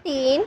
3,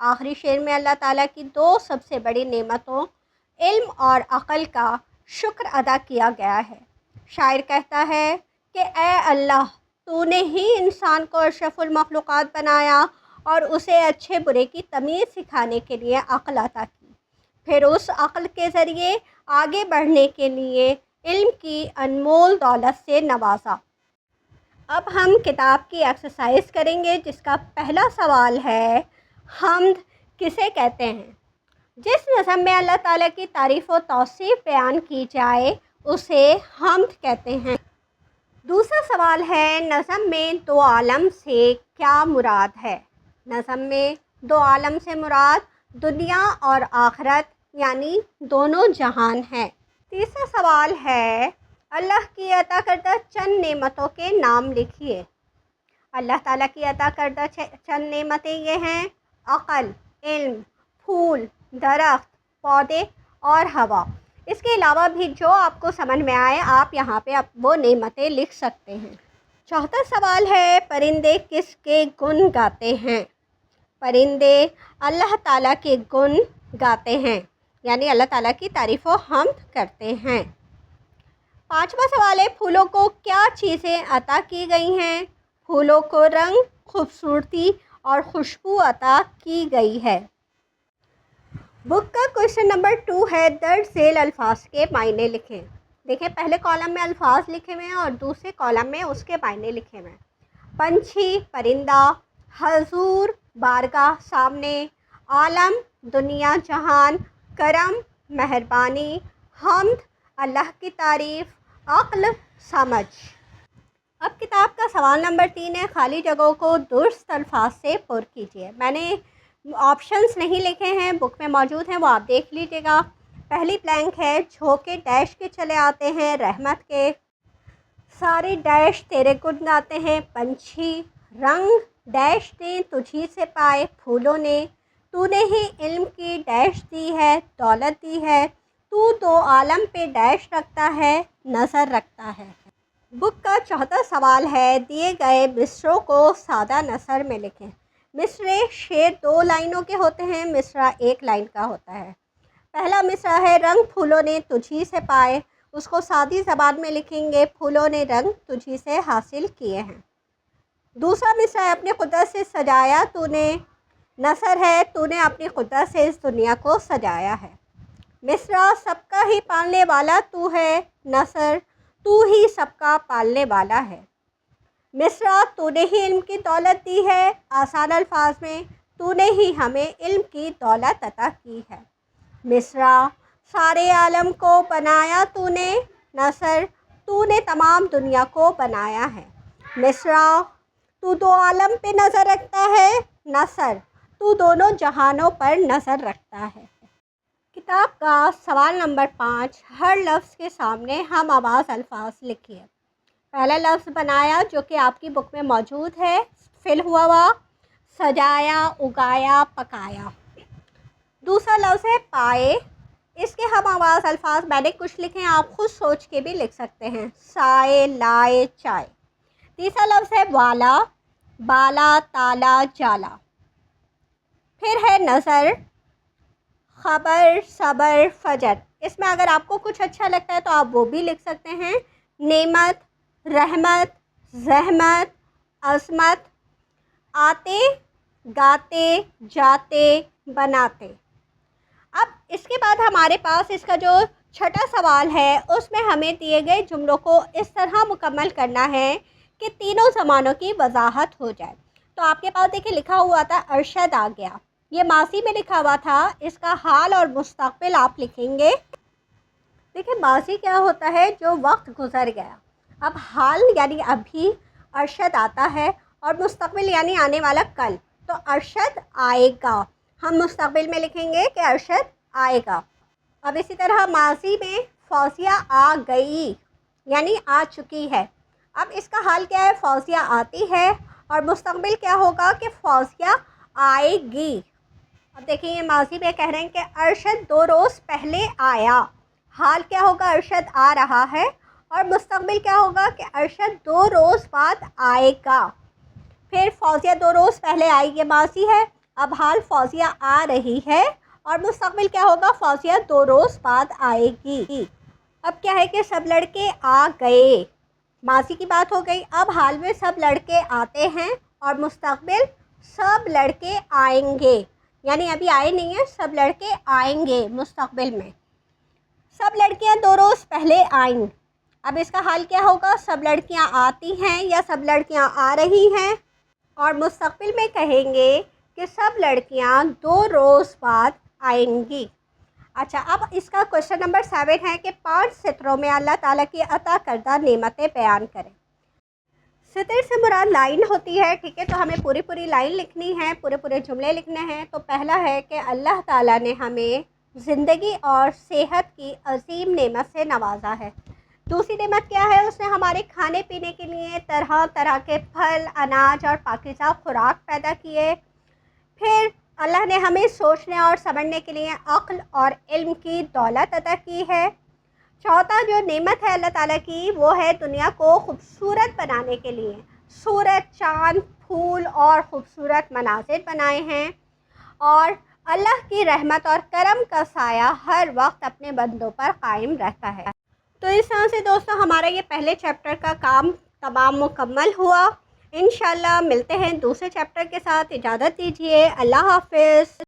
آخری شعر میں اللہ تعالیٰ کی دو سب سے بڑی نعمتوں علم اور عقل کا شکر ادا کیا گیا ہے۔ شاعر کہتا ہے کہ اے اللہ، تو نے ہی انسان کو اشرف المخلوقات بنایا اور اسے اچھے برے کی تمیز سکھانے کے لیے عقل عطا کی، پھر اس عقل کے ذریعے آگے بڑھنے کے لیے علم کی انمول دولت سے نوازا۔ اب ہم کتاب کی ایکسرسائز کریں گے، جس کا پہلا سوال ہے، حمد کسے کہتے ہیں؟ جس نظم میں اللہ تعالیٰ کی تعریف و توصیف بیان کی جائے اسے حمد کہتے ہیں۔ دوسرا سوال ہے، نظم میں دو عالم سے کیا مراد ہے؟ نظم میں دو عالم سے مراد دنیا اور آخرت یعنی دونوں جہان ہیں۔ تیسرا سوال ہے، اللہ کی عطا کردہ چند نعمتوں کے نام لکھیے۔ اللہ تعالیٰ کی عطا کردہ چند نعمتیں یہ ہیں: عقل، علم، پھول، درخت، پودے اور ہوا۔ اس کے علاوہ بھی جو آپ کو سمجھ میں آئے آپ یہاں پہ وہ نعمتیں لکھ سکتے ہیں۔ چوتھا سوال ہے، پرندے کس کے گن گاتے ہیں؟ پرندے اللہ تعالیٰ کے گن گاتے ہیں، یعنی اللہ تعالیٰ کی تعریف و حمد کرتے ہیں۔ پانچواں سوال ہے، پھولوں کو کیا چیزیں عطا کی گئی ہیں؟ پھولوں کو رنگ، خوبصورتی اور خوشبو عطا کی گئی ہے۔ بک کا کویشچن نمبر 2 ہے، درج ذیل الفاظ کے معنی لکھیں۔ دیکھیں پہلے کالم میں الفاظ لکھے ہوئے ہیں اور دوسرے کالم میں اس کے معنی لکھے ہوئے ہیں۔ پنچھی، پرندہ، حضور، بارگاہ، سامنے، عالم، دنیا جہان، کرم، مہربانی، حمد، اللہ کی تعریف، عقل، سمجھ۔ اب کتاب کا سوال نمبر 3 ہے، خالی جگہوں کو درست الفاظ سے پر کیجیے۔ میں نے آپشنس نہیں لکھے ہیں، بک میں موجود ہیں، وہ آپ دیکھ لیجیے گا۔ پہلی بلینک ہے، جھونکے ڈیش کے چلے آتے ہیں رحمت کے، سارے ڈیش تیرے گن گاتے ہیں پنچھی، رنگ ڈیش نے تجھی سے پائے پھولوں نے، تو نے ہی علم کی ڈیش دی ہے دولت دی ہے، تو دو عالم پہ ڈیش رکھتا ہے نظر رکھتا ہے۔ بک کا چوتھا سوال ہے، دیے گئے مصرعوں کو سادہ نثر میں لکھیں۔ مصرعے شعر 2 لائنوں کے ہوتے ہیں، مصرع 1 لائن کا ہوتا ہے۔ پہلا مصرع ہے، رنگ پھولوں نے تجھی سے پائے، اس کو سادی زبان میں لکھیں گے، پھولوں نے رنگ تجھی سے حاصل کیے ہیں۔ دوسرا مصرع ہے، اپنی قدرت سے سجایا تو نے، نثر ہے، تو نے اپنی قدرت سے اس دنیا کو سجایا ہے۔ مصرع، سب کا ہی پالنے والا تو ہے، نثر، تو ہی سب کا پالنے والا ہے۔ مصرع، تو نے ہی علم کی دولت دی ہے، آسان الفاظ میں، تو نے ہی ہمیں علم کی دولت عطا کی ہے۔ مصرع، سارے عالم کو بنایا تو نے، نثر، تو نے تمام دنیا کو بنایا ہے۔ مصرع، تو دو عالم پہ نظر رکھتا ہے، نثر، تو دونوں جہانوں پر نظر رکھتا ہے۔ کتاب کا سوال نمبر 5، ہر لفظ کے سامنے ہم آواز الفاظ لکھیے۔ پہلا لفظ بنایا جو کہ آپ کی بک میں موجود ہے، فعل ہوا، سجایا، اگایا، پکایا۔ دوسرا لفظ ہے پائے، اس کے ہم آواز الفاظ میں نے کچھ لکھے ہیں، آپ خود سوچ کے بھی لکھ سکتے ہیں، سائے، لائے، چائے۔ تیسرا لفظ ہے والا، بالا، تالا، جالا۔ پھر ہے نظر، خبر، صبر، فجر۔ اس میں اگر آپ کو کچھ اچھا لگتا ہے تو آپ وہ بھی لکھ سکتے ہیں، نعمت، رحمت، زحمت، عظمت، آتے، گاتے، جاتے، بناتے۔ اب اس کے بعد ہمارے پاس اس کا جو چھٹا سوال ہے اس میں ہمیں دیے گئے جملوں کو اس طرح مکمل کرنا ہے کہ تینوں زمانوں کی وضاحت ہو جائے۔ تو آپ کے پاس دیکھیں لکھا ہوا تھا ارشد آ گیا، یہ ماضی میں لکھا ہوا تھا، اس کا حال اور مستقبل آپ لکھیں گے۔ دیکھیں ماضی کیا ہوتا ہے، جو وقت گزر گیا، اب حال یعنی ابھی ارشد آتا ہے، اور مستقبل یعنی آنے والا کل، تو ارشد آئے گا، ہم مستقبل میں لکھیں گے کہ ارشد آئے گا۔ اب اسی طرح ماضی میں فوزیہ آ گئی یعنی آ چکی ہے، اب اس کا حال کیا ہے، فوزیہ آتی ہے، اور مستقبل کیا ہوگا کہ فوزیہ آئے گی۔ اب دیکھیں یہ ماضی میں کہہ رہے ہیں کہ ارشد 2 روز پہلے آیا، حال کیا ہوگا، ارشد آ رہا ہے، اور مستقبل کیا ہوگا کہ ارشد 2 روز بعد آئے گا۔ پھر فوزیہ 2 روز پہلے آئی، یہ ماضی ہے، اب حال فوزیہ آ رہی ہے اور مستقبل کیا ہوگا؟ فوزیہ 2 روز بعد آئے گی۔ اب کیا ہے کہ سب لڑکے آ گئے، ماضی کی بات ہو گئی۔ اب حال میں سب لڑکے آتے ہیں اور مستقبل سب لڑکے آئیں گے، یعنی ابھی آئے نہیں ہیں، سب لڑکے آئیں گے مستقبل میں۔ سب لڑکیاں 2 روز پہلے آئیں، اب اس کا حال کیا ہوگا؟ سب لڑکیاں آتی ہیں یا سب لڑکیاں آ رہی ہیں، اور مستقبل میں کہیں گے کہ سب لڑکیاں 2 روز بعد آئیں گی۔ اچھا، اب اس کا کوشچن نمبر 7 ہے کہ 5 سطروں میں اللہ تعالیٰ کی عطا کردہ نعمتیں بیان کریں۔ سطر سے مراد لائن ہوتی ہے، ٹھیک ہے؟ تو ہمیں پوری لائن لکھنی ہے، پورے جملے لکھنے ہیں۔ تو پہلا ہے کہ اللہ تعالیٰ نے ہمیں زندگی اور صحت کی عظیم نعمت سے نوازا ہے۔ دوسری نعمت کیا ہے؟ اس نے ہمارے کھانے پینے کے لیے طرح طرح کے پھل، اناج اور پاکیزہ خوراک پیدا کیے۔ پھر اللہ نے ہمیں سوچنے اور سمجھنے کے لیے عقل اور علم کی دولت عطا کی ہے۔ چوتھا جو نعمت ہے اللہ تعالیٰ کی، وہ ہے دنیا کو خوبصورت بنانے کے لیے سورج، چاند، پھول اور خوبصورت مناظر بنائے ہیں، اور اللہ کی رحمت اور کرم کا سایہ ہر وقت اپنے بندوں پر قائم رہتا ہے۔ تو اس طرح سے دوستوں ہمارا یہ پہلے چیپٹر کا کام تمام مکمل ہوا۔ انشاءاللہ ملتے ہیں دوسرے چیپٹر کے ساتھ، اجازت دیجیے، اللہ حافظ۔